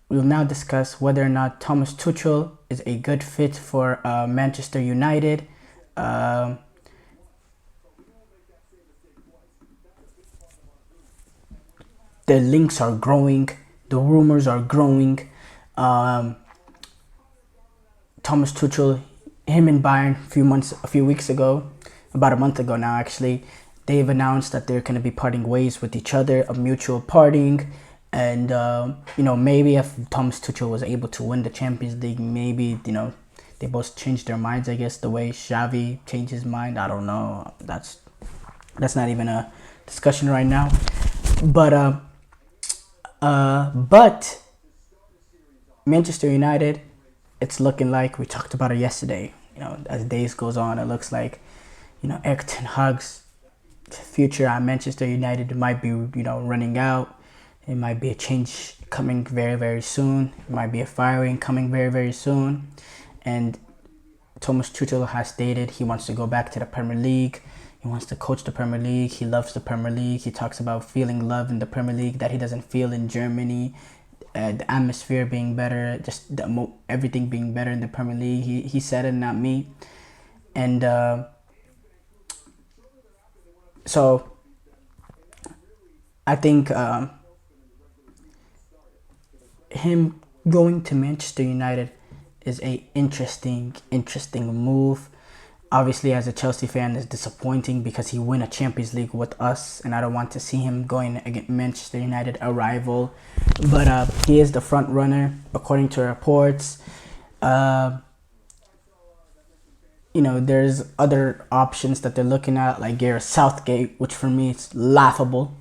we'll now discuss whether or not Thomas Tuchel is a good fit for Manchester United. Um the links are growing, the rumors are growing. Um, Thomas Tuchel, him and Bayern, a few weeks ago, about a month ago now actually, they've announced that they're going to be parting ways with each other, a mutual parting. And maybe if Thomas Tuchel was able to win the Champions League, maybe they both changed their minds. I guess the way Xavi changed his mind, I don't know. That's not even a discussion right now. But Manchester United, it's looking like we talked about it yesterday. As days goes on, it looks like Erik ten Hag's future at Manchester United might be running out. It might be a change coming very, very soon. It might be a firing coming very, very soon. And Thomas Tuchel has stated he wants to go back to the Premier League. He wants to coach the Premier League. He loves the Premier League. He talks about feeling love in the Premier League that he doesn't feel in Germany. The atmosphere being better, just everything being better in the Premier League. He said it, not me. And so I think him going to Manchester United is a interesting move. Obviously, as a Chelsea fan, it's disappointing because he won a Champions League with us, and I don't want to see him going against Manchester United, a rival. But he is the front runner, according to reports. There's other options that they're looking at, like Gareth Southgate, which for me it's laughable.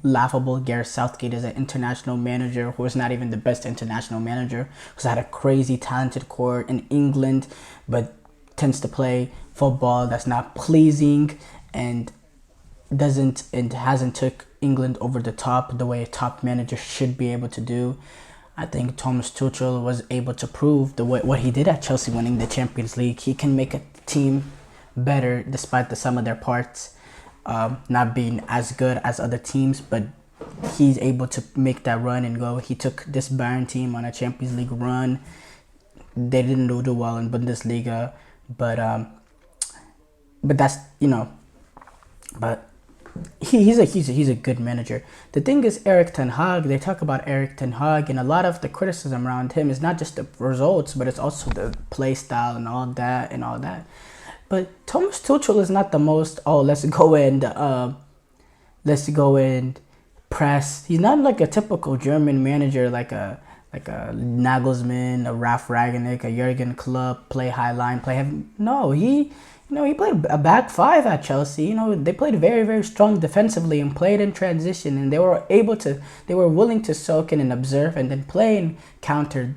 Gareth Southgate is an international manager who is not even the best international manager, who's had a crazy talented core in England, but tends to play football that's not pleasing and hasn't took England over the top the way a top manager should be able to do. I think Thomas Tuchel was able to prove what he did at Chelsea, winning the Champions League. He can make a team better despite the sum of their parts not being as good as other teams, but he's able to make that run and go. He took this Bayern team on a Champions League run. They didn't do well in Bundesliga, but that's but he's a good manager. The thing is, Erik ten Hag, they talk about Erik ten Hag, and a lot of the criticism around him is not just the results, but it's also the play style and all that. But Thomas Tuchel is not the most, let's go and press. He's not like a typical German manager, like a Nagelsmann, a Ralf Rangnick, a Jurgen Klopp, play high line, play heavy. No, he played a back five at Chelsea. They played very, very strong defensively and played in transition, and they were willing to soak in and observe and then play and counter.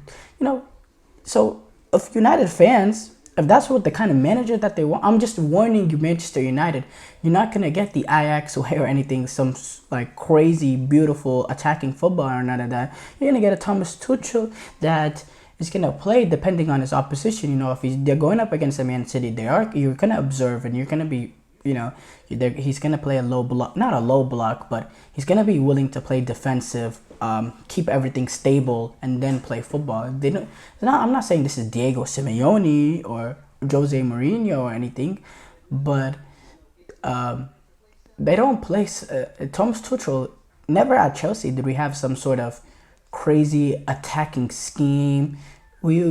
So if United fans, if that's what the kind of manager that they want, I'm just warning you, Manchester United, you're not gonna get the Ajax way or anything, some like crazy, beautiful attacking football or none of that. You're gonna get a Thomas Tuchel that is gonna play depending on his opposition. If they're going up against a Man City, you're gonna observe and you're gonna be, he's gonna play a low block, not a low block, but he's gonna be willing to play defensive, keep everything stable, and then play football. I'm not saying this is Diego Simeone or Jose Mourinho or anything, but they don't play. Thomas Tuchel, never at Chelsea did we have some sort of crazy attacking scheme. We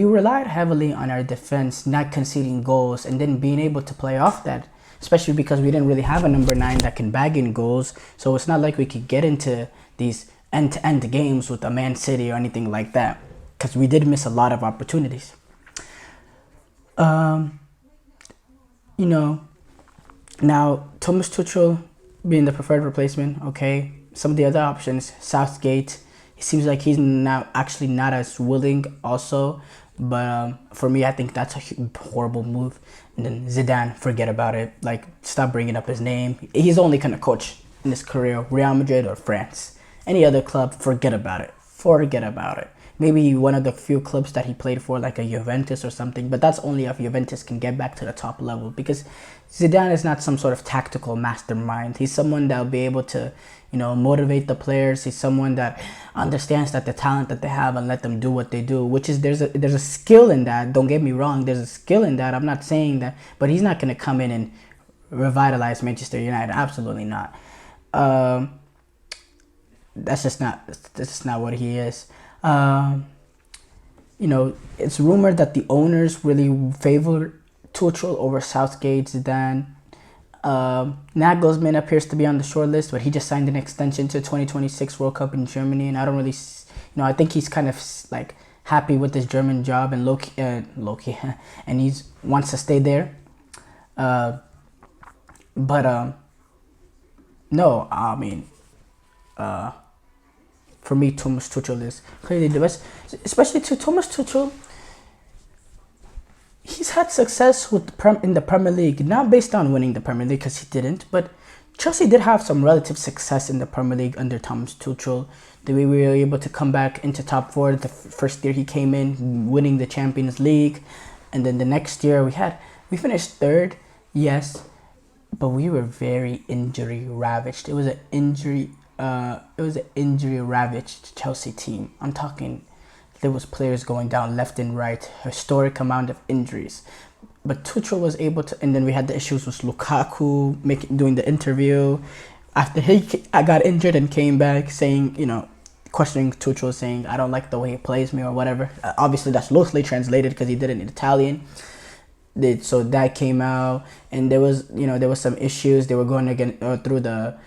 relied heavily on our defense not conceding goals and then being able to play off that, especially because we didn't really have a number 9 that can bag in goals. So it's not like we could get into these end-to-end games with a Man City or anything like that, because we did miss a lot of opportunities. Now Thomas Tuchel being the preferred replacement, okay. Some of the other options, Southgate, it seems like he's now actually not as willing also. But for me, I think that's a horrible move. And then Zidane, forget about it. Like, stop bringing up his name. He's only going to coach in his career Real Madrid or France. Any other club, forget about it. maybe one of the few clubs that he played for, like a Juventus or something. But that's only if Juventus can get back to the top level, because Zidane is not some sort of tactical mastermind. He's someone that'll be able to, motivate the players. He's someone that understands that the talent that they have and let them do what they do. Which is there's a skill in that. Don't get me wrong. There's a skill in that. I'm not saying that, but he's not going to come in and revitalize Manchester United. Absolutely not. That's just not what he is. It's rumored that the owners really favor Tuchel over Southgate, Zidane. Nagelsmann appears to be on the short list, but he just signed an extension to 2026 World Cup in Germany, and I don't really, I think he's kind of like happy with his German job and low-key, and he wants to stay there. No, I mean, for me, Thomas Tuchel is clearly the best, especially to Thomas Tuchel. He's had success in the Premier League, not based on winning the Premier League, because he didn't, but Chelsea did have some relative success in the Premier League under Thomas Tuchel. We were able to come back into top four the first year he came in, winning the Champions League, and then the next year we finished third, yes, but we were very injury ravaged. It was an injury ravaged Chelsea team. I'm talking, there was players going down left and right, historic amount of injuries. But Tuchel was able to, and then we had the issues with Lukaku doing the interview after I got injured and came back, saying, questioning Tuchel, saying I don't like the way he plays me or whatever. Obviously that's loosely translated because he did it in Italian. So that came out, and there was some issues. They were going again through the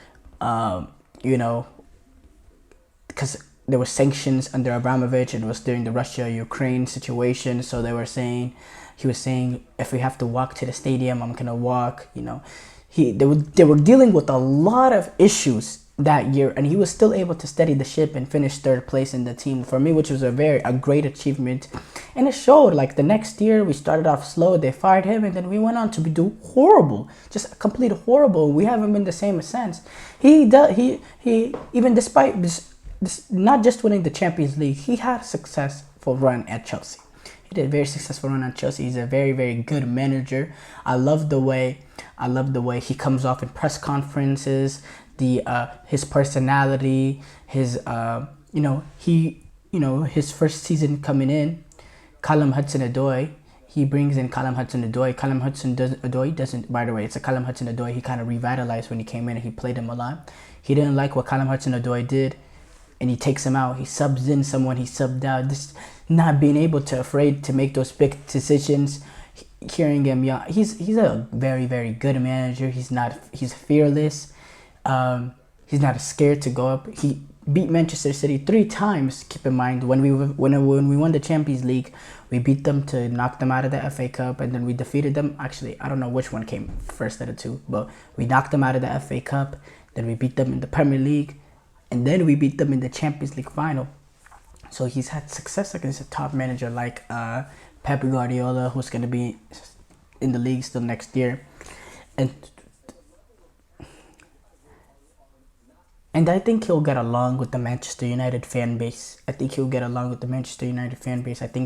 because there were sanctions under Abramovich, and it was during the Russia-Ukraine situation. So he was saying, if we have to walk to the stadium, I'm gonna walk. They were dealing with a lot of issues that year, and he was still able to steady the ship and finish third place in the team for me, which was a great achievement. And it showed. Like the next year, we started off slow. They fired him, and then we went on to do horrible, just complete horrible. We haven't been the same since. He even despite this, not just winning the Champions League, he had a successful run at Chelsea. He did a very successful run at Chelsea. He's a very, very good manager. I love the way he comes off in press conferences. His personality, his first season coming in, Callum Hudson-Odoi. He brings in Callum Hudson-Odoi. Callum Hudson-Odoi doesn't, by the way, it's a Callum Hudson-Odoi he kind of revitalized when he came in, and he played him a lot. He didn't like what Callum Hudson-Odoi did, and he takes him out. He subs in someone, he subbed out. This not being able to afraid to make those big decisions. Hearing him, he's a very, very good manager. He's fearless. He's not scared to go up. He beat Manchester City 3 times. Keep in mind, when we won the Champions League, we beat them to knock them out of the FA Cup, and then we defeated them. Actually, I don't know which one came first of the two, but we knocked them out of the FA Cup. Then we beat them in the Premier League, and then we beat them in the Champions League final. So he's had success against a top manager like Pep Guardiola, who's going to be in the league still next year. And I think he'll get along with the Manchester United fan base. I think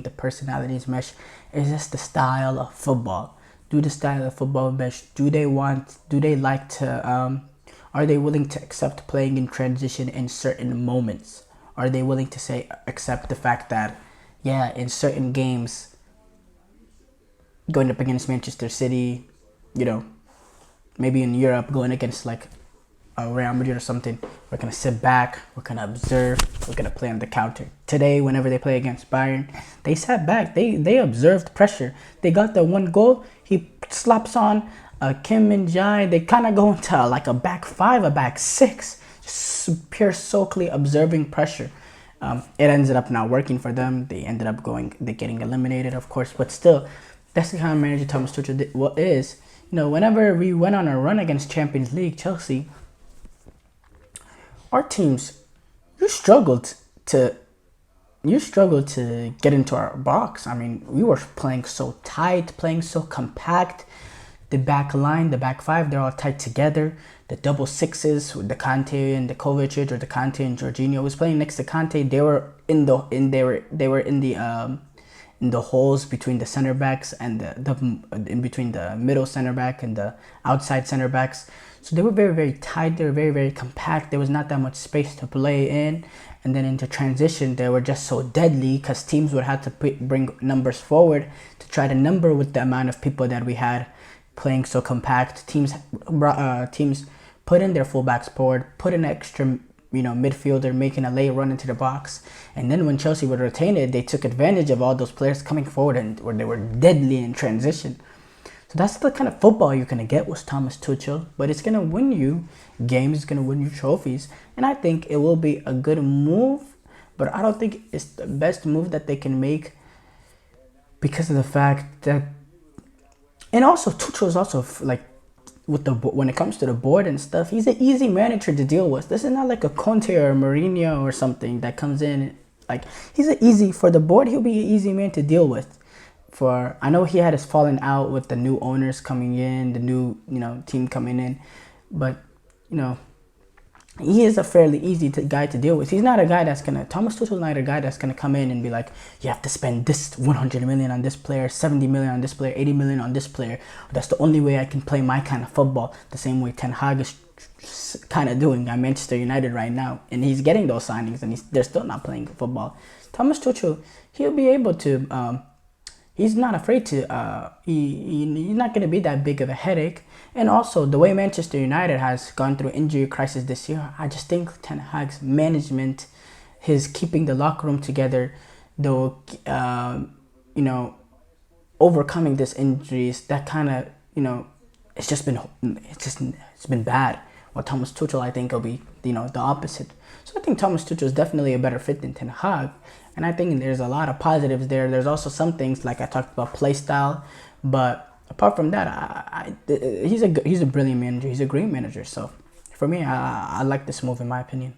the personalities mesh. It's just the style of football. Do the style of football mesh? Are they willing to accept playing in transition in certain moments? Are they willing to accept the fact that, in certain games, going up against Manchester City, maybe in Europe, going against like Real Madrid or something, we're going to sit back, we're going to observe, we're going to play on the counter. Today, whenever they play against Bayern, they sat back, they observed pressure. They got the one goal, he slaps on Kim Min-jae, they kind of go into like a back 5, a back 6, just pure solely observing pressure. It ended up not working for them. They ended up getting eliminated, of course, but still, that's the kind of manager Thomas Tuchel is. Whenever we went on a run against Champions League, Chelsea, our teams, you struggled to get into our box. I mean, we were playing so tight, playing so compact. the back line, the back five, they're all tight together. The double sixes with the Kante and the Kovacic, or the Kante and Jorginho was playing next to Kante. They were in the holes between the center backs and the in between the middle center back and the outside center backs. So they were very, very tight. They were very, very compact. There was not that much space to play in. And then into transition, they were just so deadly because teams would have to bring numbers forward to try to number with the amount of people that we had playing so compact. Teams put in their fullbacks forward, put an extra midfielder making a late run into the box, and then when Chelsea would retain it, they took advantage of all those players coming forward and where they were deadly in transition. So that's the kind of football you're gonna get with Thomas Tuchel, but it's gonna win you games, it's gonna win you trophies, and I think it will be a good move, but I don't think it's the best move that they can make because of the fact that, and also Tuchel is also like, when it comes to the board and stuff, he's an easy manager to deal with. This is not like a Conte or Mourinho or something that comes in. Like, he's an easy, for the board, he'll be an easy man to deal with. I know he had his falling out with the new owners coming in, the new, team coming in. But, he is a fairly easy guy to deal with. He's not a guy Thomas Tuchel's not a guy that's going to come in and be like, you have to spend this 100 million on this player, 70 million on this player, 80 million on this player. That's the only way I can play my kind of football. The same way Ten Hag is kind of doing at Manchester United right now. And he's getting those signings and they're still not playing football. Thomas Tuchel, he'll be able to, he's not afraid to, he's not going to be that big of a headache. And also, the way Manchester United has gone through injury crisis this year, I just think Ten Hag's management, his keeping the locker room together, though, overcoming these injuries, that kind of, it's been bad. While Thomas Tuchel, I think, will be, the opposite. So I think Thomas Tuchel is definitely a better fit than Ten Hag. And I think there's a lot of positives there. There's also some things, like I talked about, play style. But apart from that, he's a brilliant manager. He's a great manager. So for me, I like this move, in my opinion.